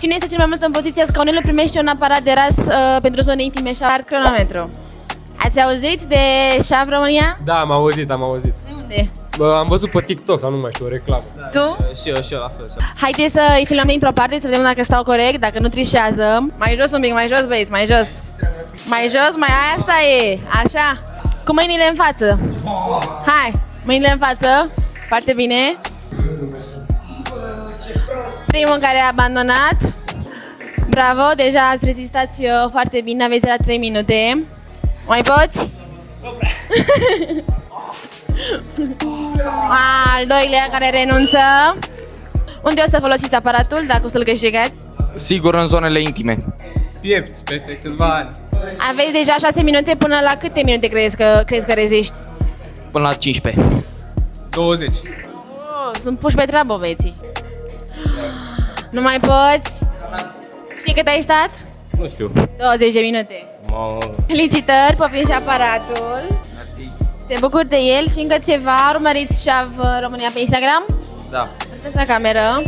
Cine este cel mai mult în poziția scaunelor primește un aparat de ras pentru zone intime și art cronometru. Ați auzit de Șaf România? Da, am auzit. De unde? Am văzut pe TikTok sau nu mai știu, o reclamă. Tu? Și eu la fel. Haideți să îi filmăm dintr-o parte, să vedem dacă stau corect, dacă nu trișează. Mai jos un pic, mai jos băieți, mai jos. Mai jos, mai asta e, așa. Cu mâinile în față. Hai, mâinile în față. Foarte bine. Primul care a abandonat. Bravo, deja ați rezistat foarte bine, aveți la 3 minute. Mai poți? Al doilea care renunță. Unde o să folosiți aparatul dacă o să-l câștigați? Sigur în zonele intime. Piept, peste câțiva ani. Aveți deja 6 minute, până la câte minute crezi că reziști? Până la 15. 20. Sunt puși pe treabă, băieții. Nu mai poți? Știi cât ai stat? Nu știu. 20 de minute. Felicitări, popin și aparatul. Mersi. Te bucur de el și încă ceva. Urmăriți Șaf România pe Instagram. Da. Uitați la cameră.